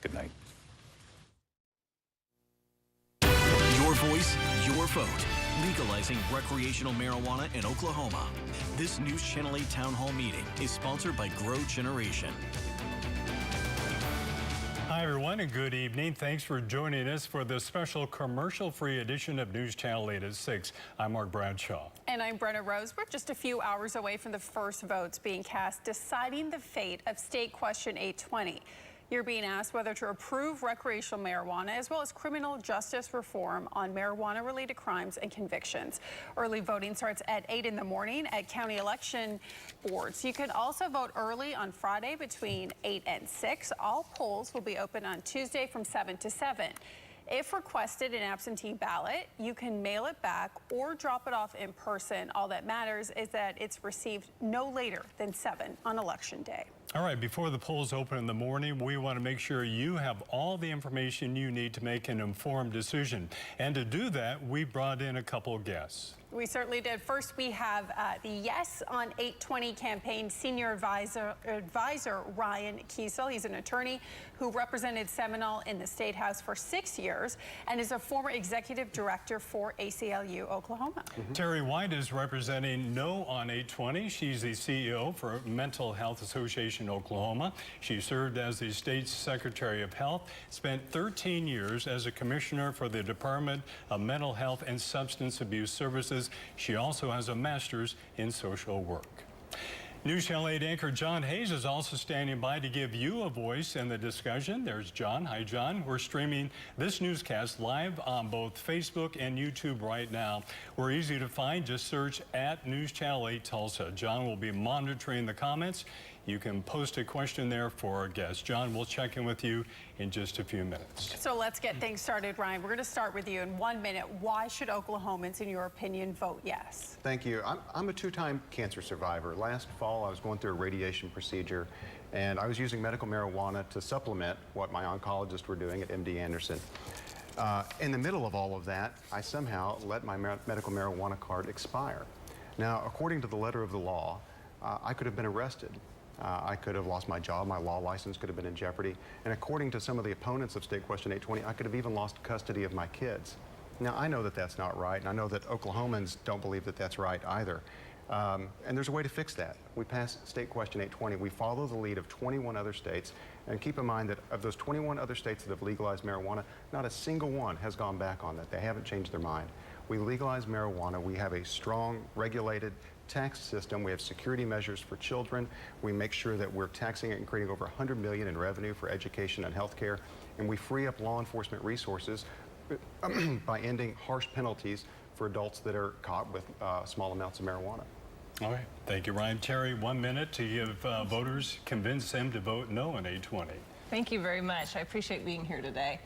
Good night. Your voice, your vote. Legalizing recreational marijuana in Oklahoma. This News Channel 8 Town Hall meeting is sponsored by Grow Generation. Hi, everyone, and good evening. Thanks for joining us for the special commercial-free edition of News Channel 8 at 6. I'm Mark Bradshaw. And I'm Brenna Rose. We're just a few hours away from the first votes being cast, deciding the fate of State Question 820. You're being asked whether to approve recreational marijuana as well as criminal justice reform on marijuana-related crimes and convictions. Early voting starts at 8 in the morning at county election boards. You can also vote early on Friday between 8 and 6. All polls will be open on Tuesday from 7 to 7. If requested an absentee ballot, you can mail it back or drop it off in person. All that matters is that it's received no later than 7 on Election Day. All right, before the polls open in the morning, we want to make sure you have all the information you need to make an informed decision. And to do that, we brought in a couple of guests. We certainly did. First, we have the Yes on 820 campaign senior advisor Ryan Kiesel. He's an attorney who represented Seminole in the State House for 6 years and is a former executive director for ACLU Oklahoma. Terry White is representing No on 820. She's the CEO for Mental Health Association Oklahoma. She served as the state's Secretary of Health, spent 13 years as a commissioner for the Department of Mental Health and Substance Abuse Services. She also has a master's in social work. News Channel 8 anchor John Hayes is also standing by to give you a voice in the discussion. There's John. Hi, John. We're streaming this newscast live on both Facebook and YouTube right now. We're easy to find. Just search at News Channel 8 Tulsa. John will be monitoring the comments. You can post a question there for our guests. John, we'll check in with you in just a few minutes. So let's get things started, Ryan. We're going to start with you in 1 minute. Why should Oklahomans, in your opinion, vote yes? Thank you. I'm a two-time cancer survivor. Last fall, I was going through a radiation procedure, and I was using medical marijuana to supplement what my oncologists were doing at MD Anderson. In the middle of all of that, I somehow let my medical marijuana card expire. Now, according to the letter of the law, I could have been arrested. I could have lost my job, my law license could have been in jeopardy, and according to some of the opponents of State Question 820, I could have even lost custody of my kids. Now, I know that that's not right, and I know that Oklahomans don't believe that that's right either. And there's a way to fix that. We passed State Question 820. We follow the lead of 21 other states, and keep in mind that of those 21 other states that have legalized marijuana, not a single one has gone back on that. They haven't changed their mind. We legalize marijuana. We have a strong, regulated tax system. We have security measures for children. We make sure that we're taxing it and creating over $100 million in revenue for education and health care. And we free up law enforcement resources by ending harsh penalties for adults that are caught with small amounts of marijuana. All right. Thank you, Ryan. Terry, 1 minute to give voters, convince them to vote no on 820. Thank you very much. I appreciate being here today.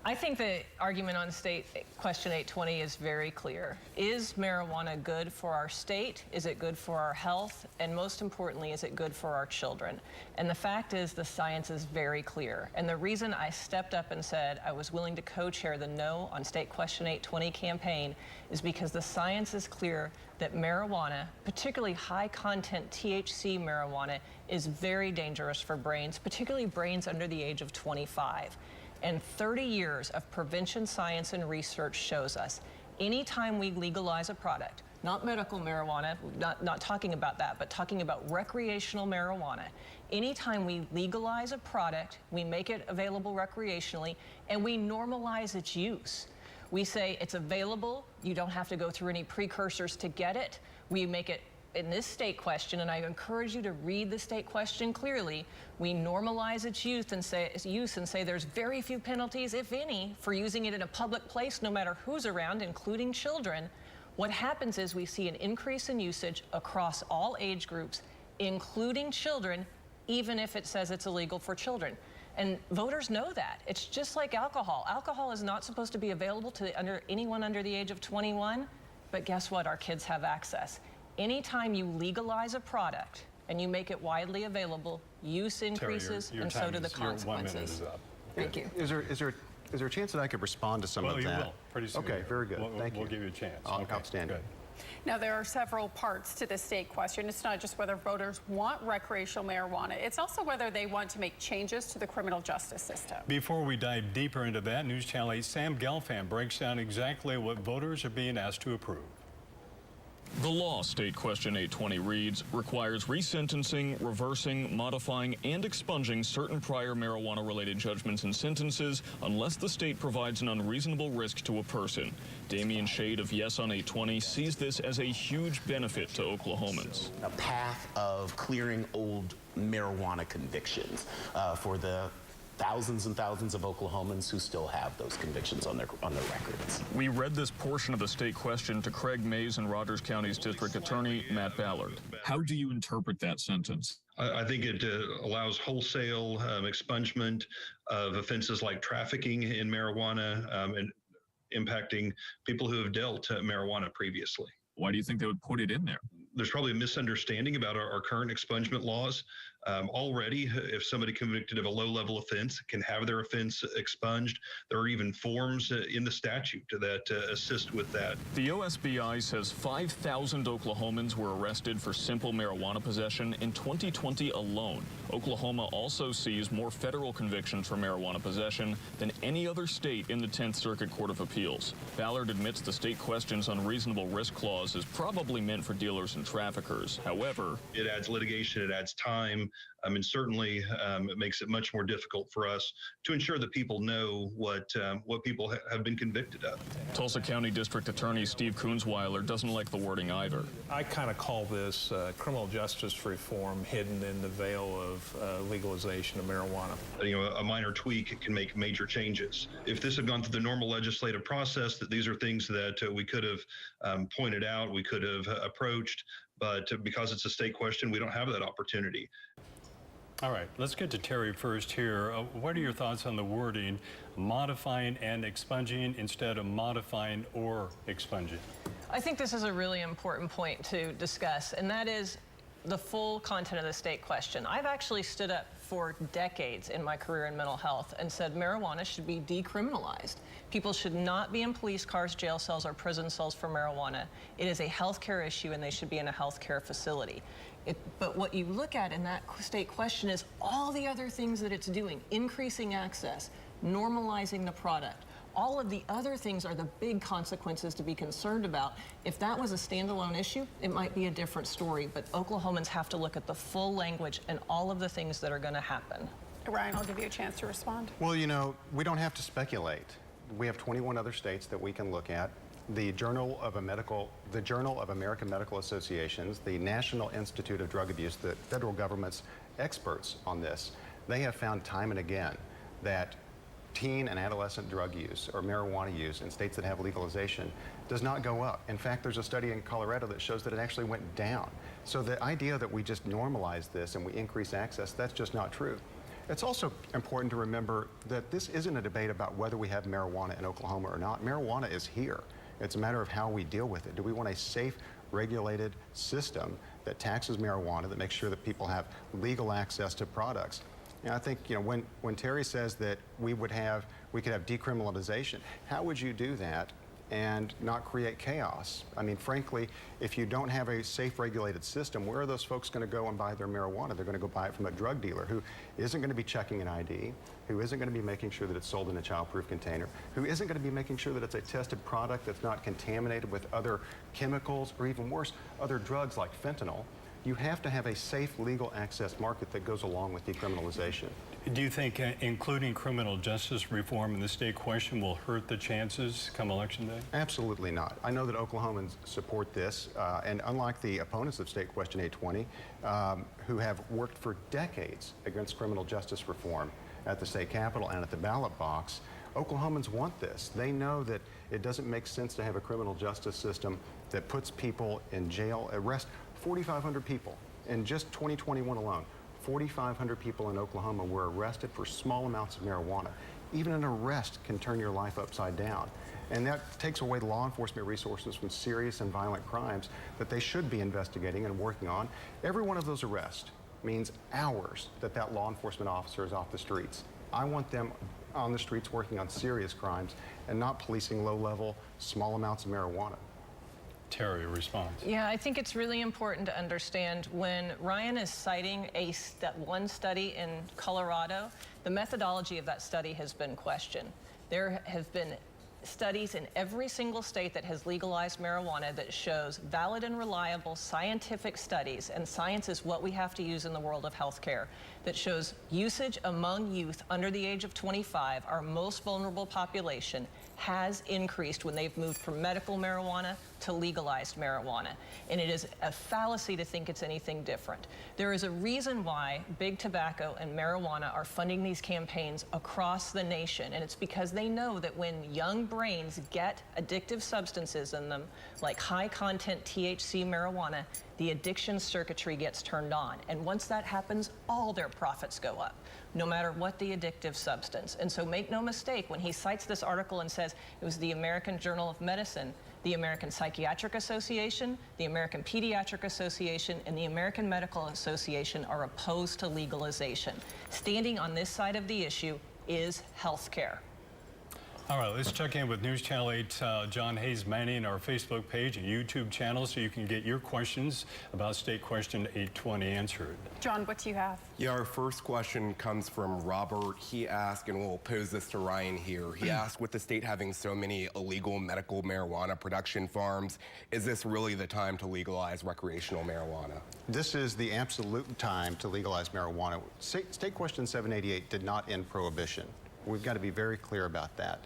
I think the argument on State Question 820 is very clear. Is marijuana good for our state? Is it good for our health? And most importantly, is it good for our children? And the fact is the science is very clear. And the reason I stepped up and said I was willing to co-chair the No on State Question 820 campaign is because the science is clear that marijuana, particularly high-content THC marijuana, is very dangerous for brains, particularly brains under the age of 25. And 30 years of prevention science and research shows us anytime we legalize a product, not medical marijuana, not talking about that, but talking about recreational marijuana, anytime we legalize a product, we make it available recreationally, and we normalize its use. We say it's available, you don't have to go through any precursors to get it. We make it in this state question, and I encourage you to read the state question clearly, we normalize its use and say there's very few penalties, if any, for using it in a public place, no matter who's around, including children. What happens is we see an increase in usage across all age groups, including children, even if it says it's illegal for children. And voters know that. It's just like alcohol. Alcohol is not supposed to be available to anyone under the age of 21, but guess what? Our kids have access. Anytime you legalize a product and you make it widely available, use increases, Terry, and so do the consequences. 1 minute is up. Thank you. Is there a chance that I could respond to some of that? Well, you will, pretty soon. Okay, very good. Thank you. We'll give you a chance. Outstanding. Good. Now, there are several parts to the state question. It's not just whether voters want recreational marijuana. It's also whether they want to make changes to the criminal justice system. Before we dive deeper into that, News Channel 8's Sam Gelfand breaks down exactly what voters are being asked to approve. The law, State Question 820 reads, requires resentencing, reversing, modifying, and expunging certain prior marijuana-related judgments and sentences unless the state provides an unreasonable risk to a person. Damian Shade of Yes on 820 sees this as a huge benefit to Oklahomans. A path of clearing old marijuana convictions for the thousands and thousands of Oklahomans who still have those convictions on their records. We read this portion of the state question to Craig Mays and Rogers County's District Attorney Matt Ballard. How do you interpret that sentence? I think it allows wholesale expungement of offenses like trafficking in marijuana and impacting people who have dealt marijuana previously. Why do you think they would put it in there? There's probably a misunderstanding about our current expungement laws. Already, if somebody convicted of a low-level offense can have their offense expunged, there are even forms in the statute that assist with that. The OSBI says 5,000 Oklahomans were arrested for simple marijuana possession in 2020 alone. Oklahoma also sees more federal convictions for marijuana possession than any other state in the 10th Circuit Court of Appeals. Ballard admits the state question's unreasonable risk clause is probably meant for dealers and traffickers. However, it adds litigation, it adds time. And certainly it makes it much more difficult for us to ensure that people know what people have been convicted of. Tulsa County District Attorney Steve Kunzweiler doesn't like the wording either. I kind of call this criminal justice reform hidden in the veil of legalization of marijuana. You know, a minor tweak can make major changes. If this had gone through the normal legislative process, that these are things that we could have pointed out, we could have approached, but because it's a state question, we don't have that opportunity. All right, let's get to Terry first here. What are your thoughts on the wording, modifying and expunging instead of modifying or expunging? I think this is a really important point to discuss, and that is the full content of the state question. I've actually stood up for decades in my career in mental health and said marijuana should be decriminalized. People should not be in police cars, jail cells, or prison cells for marijuana. It is a healthcare issue, and they should be in a healthcare facility. But what you look at in that state question is all the other things that it's doing, increasing access, normalizing the product. All of the other things are the big consequences to be concerned about. If that was a standalone issue, it might be a different story, but Oklahomans have to look at the full language and all of the things that are going to happen. Ryan, I'll give you a chance to respond. Well, you know, we don't have to speculate. We have 21 other states that we can look at. The Journal of American Medical Associations, the National Institute of Drug Abuse, the federal government's experts on this, they have found time and again that teen and adolescent drug use or marijuana use in states that have legalization does not go up. In fact, there's a study in Colorado that shows that it actually went down. So the idea that we just normalize this and we increase access, that's just not true. It's also important to remember that this isn't a debate about whether we have marijuana in Oklahoma or not. Marijuana is here. It's a matter of how we deal with it. Do we want a safe, regulated system that taxes marijuana, that makes sure that people have legal access to products? And I think, you know, when Terry says that we could have decriminalization, how would you do that and not create chaos? I mean, frankly, if you don't have a safe, regulated system, where are those folks going to go and buy their marijuana? They're going to go buy it from a drug dealer who isn't going to be checking an ID, who isn't going to be making sure that it's sold in a child-proof container, who isn't going to be making sure that it's a tested product that's not contaminated with other chemicals or even worse, other drugs like fentanyl. You have to have a safe, legal access market that goes along with decriminalization. Do you think including criminal justice reform in the state question will hurt the chances come election day? Absolutely not. I know that Oklahomans support this, and unlike the opponents of State Question 820, who have worked for decades against criminal justice reform at the state capitol and at the ballot box, Oklahomans want this. They know that it doesn't make sense to have a criminal justice system that puts people in jail, arrest 4,500 people. In just 2021 alone, 4,500 people in Oklahoma were arrested for small amounts of marijuana. Even an arrest can turn your life upside down. And that takes away law enforcement resources from serious and violent crimes that they should be investigating and working on. Every one of those arrests means hours that law enforcement officer is off the streets. I want them on the streets working on serious crimes and not policing low-level, small amounts of marijuana. Terry, a response. Yeah, I think it's really important to understand when Ryan is citing one study in Colorado, the methodology of that study has been questioned. There have been studies in every single state that has legalized marijuana that shows valid and reliable scientific studies, and science is what we have to use in the world of healthcare, that shows usage among youth under the age of 25, our most vulnerable population, has increased when they've moved from medical marijuana to legalized marijuana. And it is a fallacy to think it's anything different. There is a reason why big tobacco and marijuana are funding these campaigns across the nation, and it's because they know that when young brains get addictive substances in them, like high-content THC marijuana, the addiction circuitry gets turned on. And once that happens, all their profits go up, no matter what the addictive substance. And so make no mistake, when he cites this article and says it was the American Journal of Medicine, the American Psychiatric Association, the American Pediatric Association, and the American Medical Association are opposed to legalization. Standing on this side of the issue is healthcare. All right, let's check in with News Channel 8, John Hayes Manning, our Facebook page and YouTube channel, so you can get your questions about State Question 820 answered. John, what do you have? Yeah, our first question comes from Robert. He asked, and we'll pose this to Ryan here. He asked, with the state having so many illegal medical marijuana production farms, is this really the time to legalize recreational marijuana? This is the absolute time to legalize marijuana. State Question 788 did not end prohibition. We've got to be very clear about that.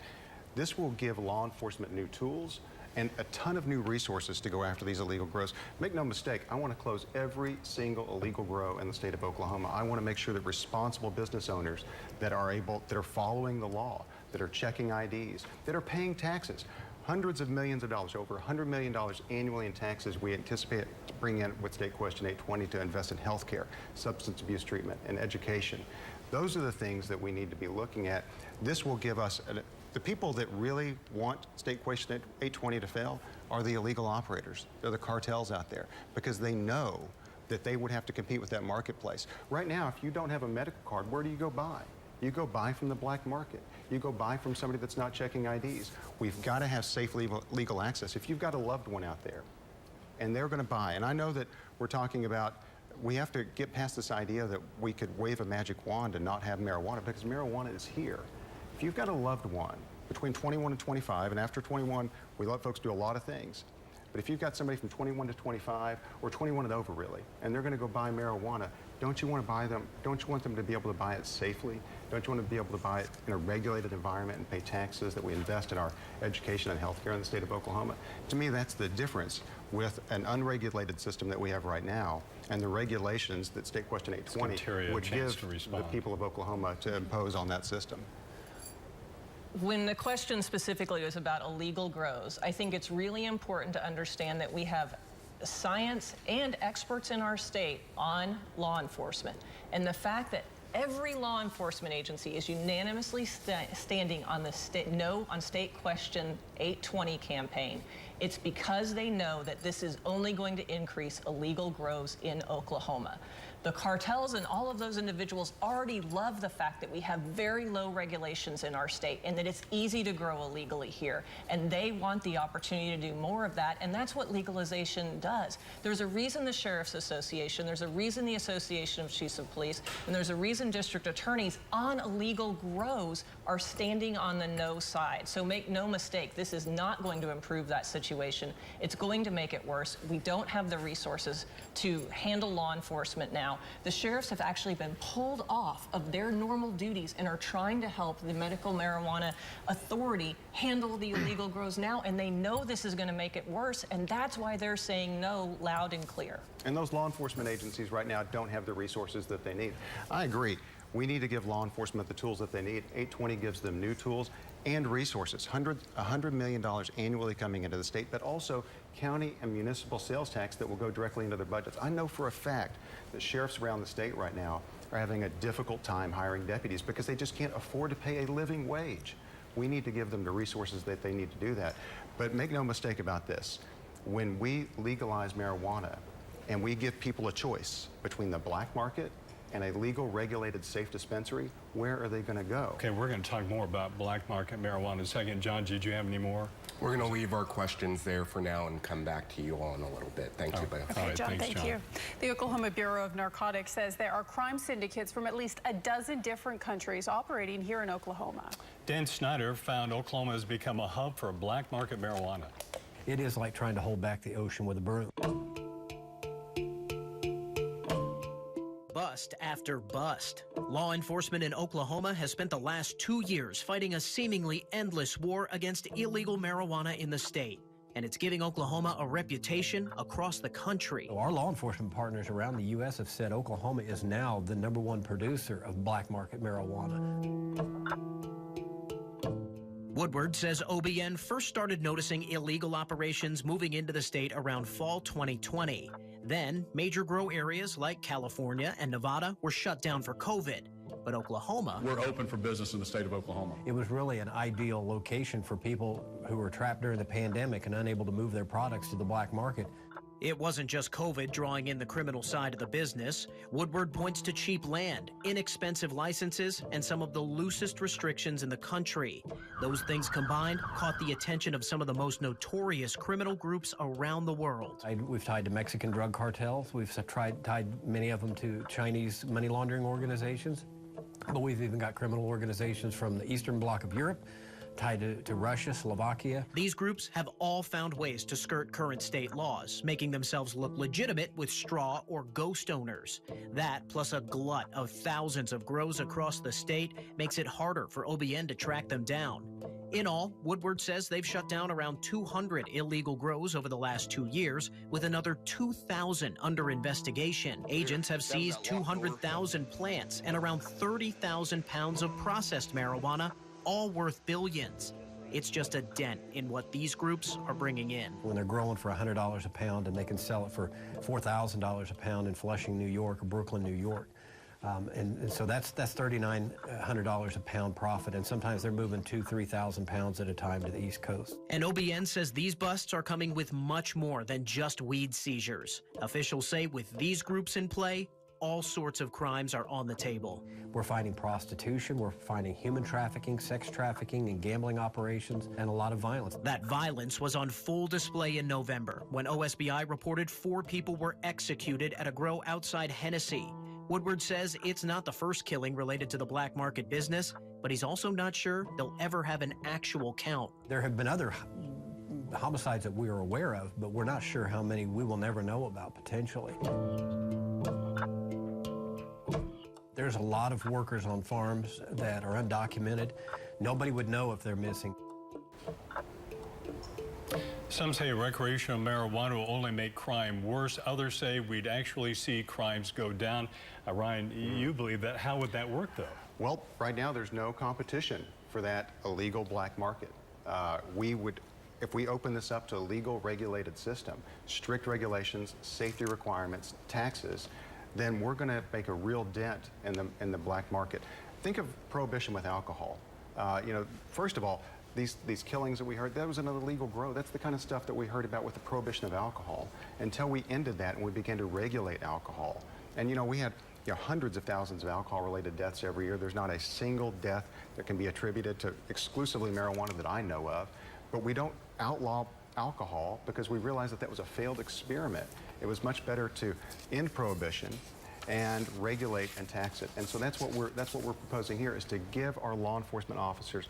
This will give law enforcement new tools and a ton of new resources to go after these illegal grows. Make no mistake, I want to close every single illegal grow in the state of Oklahoma. I want to make sure that responsible business owners that are following the law, that are checking IDs, that are paying taxes, hundreds of millions of dollars, over $100 million annually in taxes we anticipate to bring in with State Question 820 to invest in health care, substance abuse treatment, and education. Those are the things that we need to be looking at. This will give us, the people that really want State Question 820 to fail are the illegal operators. They're the cartels out there, because they know that they would have to compete with that marketplace. Right now, if you don't have a medical card, where do you go buy? You go buy from the black market. You go buy from somebody that's not checking IDs. We've got to have safe legal access. If you've got a loved one out there and they're going to buy, and I know that we're talking about, we have to get past this idea that we could wave a magic wand and not have marijuana, because marijuana is here. If you've got a loved one between 21 and 25, and after 21, we let folks do a lot of things. But if you've got somebody from 21 to 25, or 21 and over really, and they're going to go buy marijuana, don't you want to buy them? Don't you want them to be able to buy it safely? Don't you want to be able to buy it in a regulated environment and pay taxes, that we invest in our education and health care in the state of Oklahoma? To me, that's the difference with an unregulated system that we have right now and the regulations that State Question 820 would give the people of Oklahoma to impose on that system. When the question specifically was about illegal grows, I think it's really important to understand that we have science and experts in our state on law enforcement. And the fact that every law enforcement agency is unanimously standing on the No on State Question 820 campaign, it's because they know that this is only going to increase illegal grows in Oklahoma. The cartels and all of those individuals already love the fact that we have very low regulations in our state and that it's easy to grow illegally here. And they want the opportunity to do more of that, and that's what legalization does. There's a reason the Sheriff's Association, there's a reason the Association of Chiefs of Police, and there's a reason district attorneys on illegal grows are standing on the no side. So make no mistake, this is not going to improve that situation. It's going to make it worse. We don't have the resources to handle law enforcement now. The sheriffs have actually been pulled off of their normal duties and are trying to help the medical marijuana authority handle the illegal grows now, and they know this is going to make it worse, and that's why they're saying no loud and clear. And those law enforcement agencies right now don't have the resources that they need. I agree. We need to give law enforcement the tools that they need. 820 gives them new tools and resources. $100 million annually coming into the state, but also county and municipal sales tax that will go directly into their budgets. I know for a fact that sheriffs around the state right now are having a difficult time hiring deputies because they just can't afford to pay a living wage. We need to give them the resources that they need to do that. But make no mistake about this. When we legalize marijuana and we give people a choice between the black market and a legal, regulated, safe dispensary, where are they going to go? Okay, we're going to talk more about black market marijuana in a second. John, did you have any more? We're going to leave our questions there for now and come back to you all in a little bit. Thank you both. Okay, right, John, thanks, thank John. you. The Oklahoma Bureau of Narcotics says there are crime syndicates from at least a dozen different countries operating here in Oklahoma. Dan Snyder found Oklahoma has become a hub for black market marijuana. It is like trying to hold back the ocean with a broom. Bust after bust. Law enforcement in Oklahoma has spent the last 2 years fighting a seemingly endless war against illegal marijuana in the state. And it's giving Oklahoma a reputation across the country. Our law enforcement partners around the U.S. have said Oklahoma is now the #1 producer of black market marijuana. Woodward says OBN first started noticing illegal operations moving into the state around fall 2020. Then, major grow areas like California and Nevada were shut down for COVID. But Oklahoma... We're open for business in the state of Oklahoma. It was really an ideal location for people who were trapped during the pandemic and unable to move their products to the black market. It wasn't just COVID drawing in the criminal side of the business. Woodward points to cheap land, inexpensive licenses, and some of the loosest restrictions in the country. Those things combined caught the attention of some of the most notorious criminal groups around the world. We've tied to Mexican drug cartels. We've tied many of them to Chinese money laundering organizations. But we've even got criminal organizations from the Eastern Bloc of Europe, tied to Russia, Slovakia. These groups have all found ways to skirt current state laws, making themselves look legitimate with straw or ghost owners. That, plus a glut of thousands of grows across the state, makes it harder for OBN to track them down. In all, Woodward says they've shut down around 200 illegal grows over the last 2 years, with another 2,000 under investigation. Agents have seized 200,000 plants and around 30,000 pounds of processed marijuana, all worth billions. It's just a dent in what these groups are bringing in. When they're growing for $100 a pound and they can sell it for $4,000 a pound in Flushing, New York, or Brooklyn, New York. And so that's $3,900 a pound profit, and sometimes they're moving 2,000-3,000 pounds at a time to the East Coast. And OBN says these busts are coming with much more than just weed seizures. Officials say with these groups in play, all sorts of crimes are on the table. We're finding prostitution, we're finding human trafficking, sex trafficking, and gambling operations, and a lot of violence. That violence was on full display in November when OSBI reported 4 people were executed at a grow outside Hennessy. Woodward says it's not the first killing related to the black market business, but he's also not sure they'll ever have an actual count. There have been other homicides that we are aware of, but we're not sure how many we will never know about potentially. There's a lot of workers on farms that are undocumented. Nobody would know if they're missing. Some say recreational marijuana will only make crime worse. Others say we'd actually see crimes go down. Ryan, you believe that. How would that work, though? Well, right now there's no competition for that illegal black market. If we open this up to a legal, regulated system, strict regulations, safety requirements, taxes, then we're going to make a real dent in the black market. Think of prohibition with alcohol. First of all, these killings that we heard, that was an illegal grow. That's the kind of stuff that we heard about with the prohibition of alcohol. Until we ended that and we began to regulate alcohol. And we had hundreds of thousands of alcohol-related deaths every year. There's not a single death that can be attributed to exclusively marijuana that I know of. But we don't outlaw alcohol because we realized that was a failed experiment. It was much better to end prohibition and regulate and tax it. And so that's what we're proposing here, is to give our law enforcement officers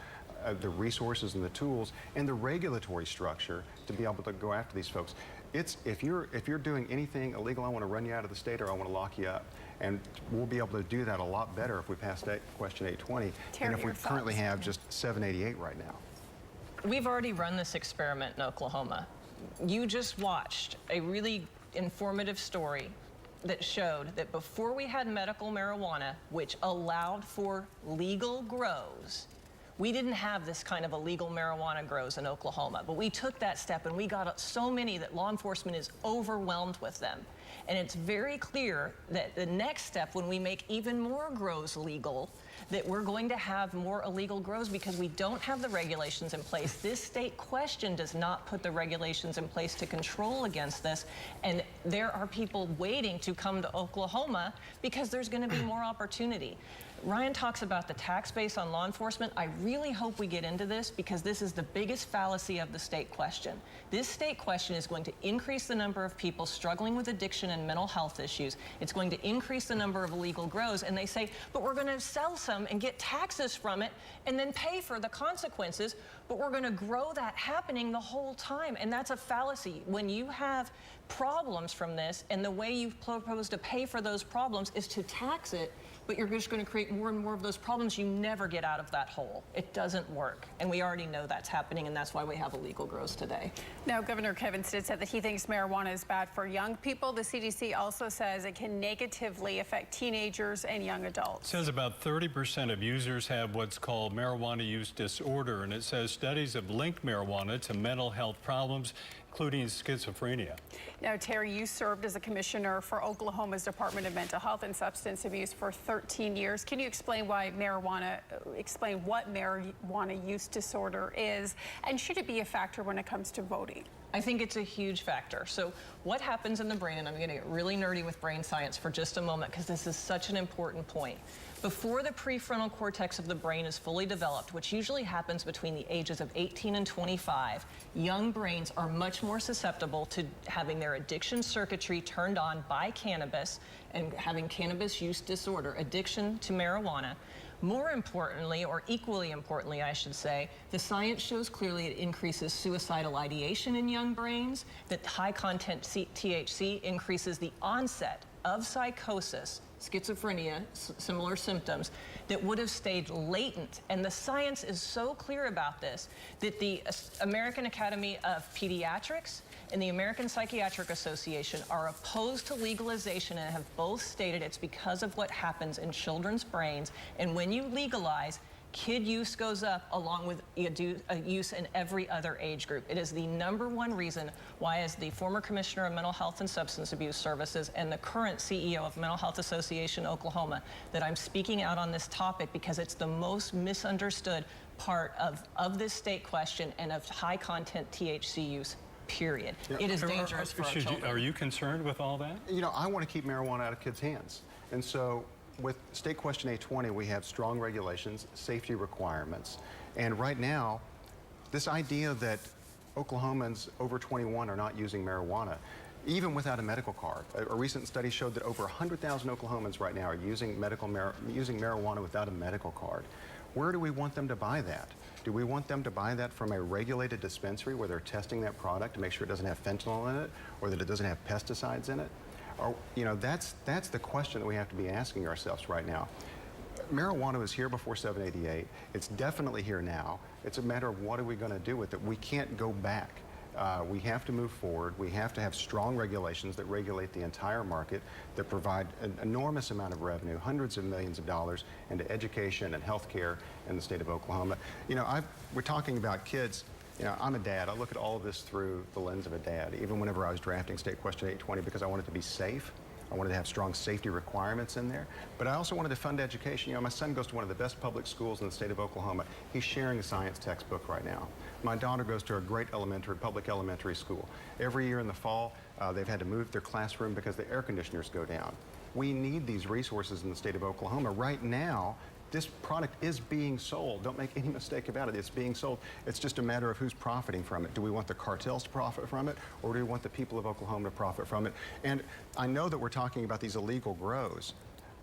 the resources and the tools and the regulatory structure to be able to go after these folks. If you're doing anything illegal, I want to run you out of the state or I want to lock you up. And we'll be able to do that a lot better if we pass Question 820 than if we currently have just 788 right now. We've already run this experiment in Oklahoma. You just watched a really informative story that showed that before we had medical marijuana, which allowed for legal grows, we didn't have this kind of illegal marijuana grows in Oklahoma. But we took that step and we got so many that law enforcement is overwhelmed with them. And it's very clear that the next step, when we make even more grows legal, that we're going to have more illegal grows because we don't have the regulations in place. This state question does not put the regulations in place to control against this, and there are people waiting to come to Oklahoma because there's going to be more opportunity. Ryan talks about the tax base on law enforcement. I really hope we get into this because this is the biggest fallacy of the state question. This state question is going to increase the number of people struggling with addiction and mental health issues. It's going to increase the number of illegal grows, and they say, but we're going to sell some and get taxes from it and then pay for the consequences, but we're going to grow that happening the whole time, and that's a fallacy. When you have problems from this, and the way you propose to pay for those problems is to tax it, but you're just going to create more and more of those problems, you never get out of that hole. It doesn't work. And we already know that's happening, and that's why we have illegal grows today. Now, Governor Kevin Stitt said that he thinks marijuana is bad for young people. The CDC also says it can negatively affect teenagers and young adults. It says about 30% of users have what's called marijuana use disorder, and it says studies have linked marijuana to mental health problems, including schizophrenia. Now, Terry, you served as a commissioner for Oklahoma's Department of Mental Health and Substance Abuse for 13 years. Can you explain what marijuana use disorder is, and should it be a factor when it comes to voting? I think it's a huge factor. So what happens in the brain, and I'm going to get really nerdy with brain science for just a moment because this is such an important point. Before the prefrontal cortex of the brain is fully developed, which usually happens between the ages of 18 and 25, young brains are much more susceptible to having their addiction circuitry turned on by cannabis and having cannabis use disorder, addiction to marijuana. More importantly, or equally importantly, I should say, the science shows clearly it increases suicidal ideation in young brains, that high-content THC increases the onset of psychosis, schizophrenia, similar symptoms, that would have stayed latent. And the science is so clear about this that the American Academy of Pediatrics and the American Psychiatric Association are opposed to legalization and have both stated it's because of what happens in children's brains. And when you legalize, kid use goes up along with use in every other age group. It is the #1 reason why, as the former commissioner of Mental Health and Substance Abuse Services and the current CEO of Mental Health Association Oklahoma, that I'm speaking out on this topic because it's the most misunderstood part of this state question and of high-content THC use. Period. Yeah. It is dangerous for our children. Are you concerned with all that? You know, I want to keep marijuana out of kids' hands. And so with State Question 820, we have strong regulations, safety requirements. And right now, this idea that Oklahomans over 21 are not using marijuana, even without a medical card. A recent study showed that over 100,000 Oklahomans right now are using marijuana without a medical card. Where do we want them to buy that? Do we want them to buy that from a regulated dispensary where they're testing that product to make sure it doesn't have fentanyl in it or that it doesn't have pesticides in it? Or, you know, that's the question that we have to be asking ourselves right now. Marijuana was here before 788. It's definitely here now. It's a matter of what are we going to do with it. We can't go back. We have to move forward. We have to have strong regulations that regulate the entire market, that provide an enormous amount of revenue, hundreds of millions of dollars into education and health care in the state of Oklahoma. You know, we're talking about kids. You know, I'm a dad. I look at all of this through the lens of a dad, even whenever I was drafting State Question 820, because I wanted to be safe. I wanted to have strong safety requirements in there, but I also wanted to fund education. You know, my son goes to one of the best public schools in the state of Oklahoma. He's sharing a science textbook right now. My daughter goes to a great public elementary school. Every year in the fall, they've had to move their classroom because the air conditioners go down. We need these resources in the state of Oklahoma. Right now, this product is being sold. Don't make any mistake about it. It's being sold. It's just a matter of who's profiting from it. Do we want the cartels to profit from it, or do we want the people of Oklahoma to profit from it? And I know that we're talking about these illegal grows,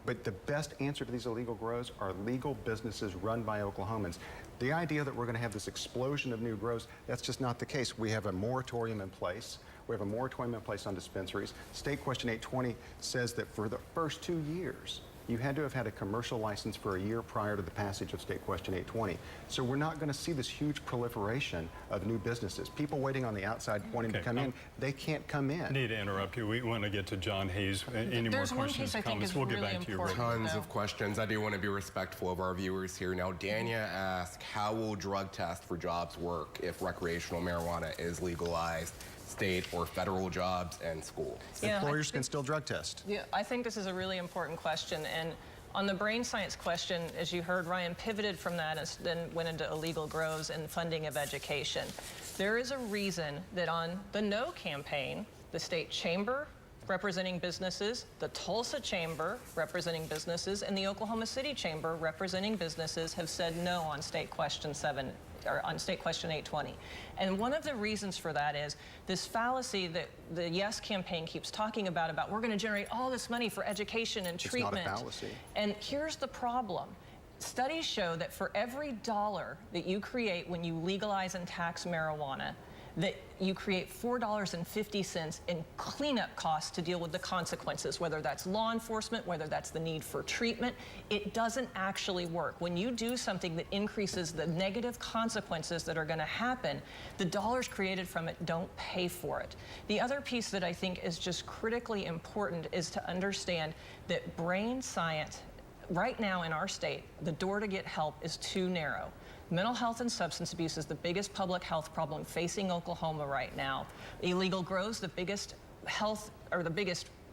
but the best answer to these illegal grows are legal businesses run by Oklahomans. The idea that we're going to have this explosion of new grows, that's just not the case. We have a moratorium in place. We have a moratorium in place on dispensaries. State Question 820 says that for the first 2 years, you had to have had a commercial license for a year prior to the passage of State Question 820. So we're not going to see this huge proliferation of new businesses. People waiting on the outside wanting to come in, they can't come in. I need to interrupt you. We want to get to John Hayes. Any more questions, comments? We'll get back to you. Tons of questions. I do want to be respectful of our viewers here. Now, Dania asked, how will drug tests for jobs work if recreational marijuana is legalized? State or federal jobs and school. Employers can still drug test. Yeah, I think this is a really important question, and On the brain science question, as you heard, Ryan pivoted from that and then went into illegal grows and funding of education. There is a reason that on the No campaign, the state chamber representing businesses, the Tulsa chamber representing businesses, and the Oklahoma City chamber representing businesses have said no on State Question 820. And one of the reasons for that is this fallacy that the Yes campaign keeps talking about we're going to generate all this money for education and treatment. It's not a fallacy. And here's the problem. Studies show that for every dollar that you create when you legalize and tax marijuana, that you create $4.50 in cleanup costs to deal with the consequences, whether that's law enforcement, whether that's the need for treatment. It doesn't actually work. When you do something that increases the negative consequences that are going to happen, the dollars created from it don't pay for it. The other piece that I think is just critically important is to understand that brain science, right now in our state, the door to get help is too narrow. Mental health and substance abuse is the biggest public health problem facing Oklahoma right now. Illegal grows, the biggest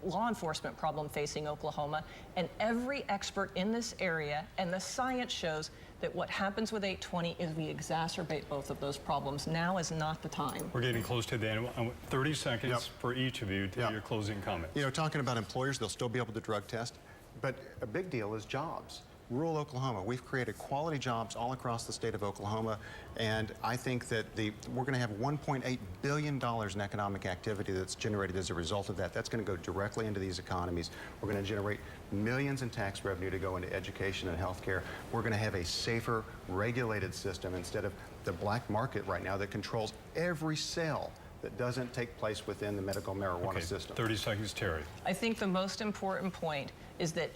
law enforcement problem facing Oklahoma. And every expert in this area and the science shows that what happens with 820 is we exacerbate both of those problems. Now is not the time. We're getting close to the end. 30 seconds for each of you to your closing comments. You know, talking about employers, they'll still be able to drug test, but a big deal is jobs. Rural Oklahoma, we've created quality jobs all across the state of Oklahoma, and I think that we're going to have $1.8 billion in economic activity that's generated as a result of that. That's going to go directly into these economies. We're going to generate millions in tax revenue to go into education and healthcare. We're going to have a safer, regulated system instead of the black market right now that controls every sale that doesn't take place within the medical marijuana system. 30 seconds, Terry. I think the most important point is that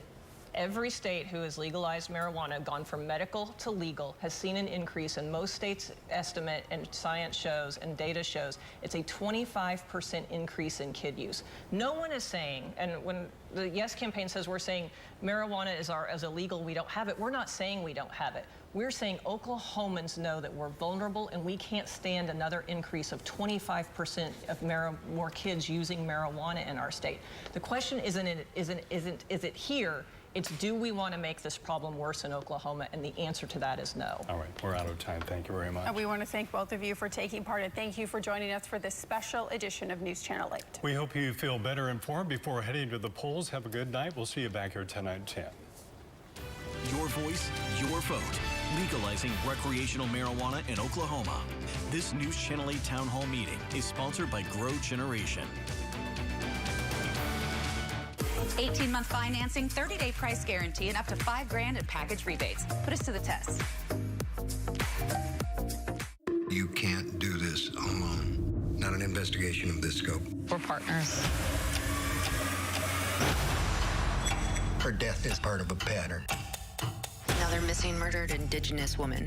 every state who has legalized marijuana, gone from medical to legal, has seen an increase, and most states estimate, and science shows and data shows, it's a 25% increase in kid use. No one is saying, and when the Yes campaign says we're saying marijuana is illegal, we don't have it, we're not saying we don't have it. We're saying Oklahomans know that we're vulnerable and we can't stand another increase of 25% of more kids using marijuana in our state. The question is it here? It's do we want to make this problem worse in Oklahoma? And the answer to that is no. All right, we're out of time. Thank you very much. And we want to thank both of you for taking part, and thank you for joining us for this special edition of News Channel 8. We hope you feel better informed before heading to the polls. Have a good night. We'll see you back here tonight at 10. Your voice, your vote. Legalizing recreational marijuana in Oklahoma. This News Channel 8 Town Hall meeting is sponsored by Grow Generation. 18-month financing, 30-day price guarantee, and up to $5,000 in package rebates. Put us to the test. You can't do this alone. Not an investigation of this scope. We're partners. Her death is part of a pattern. Another missing, murdered Indigenous woman.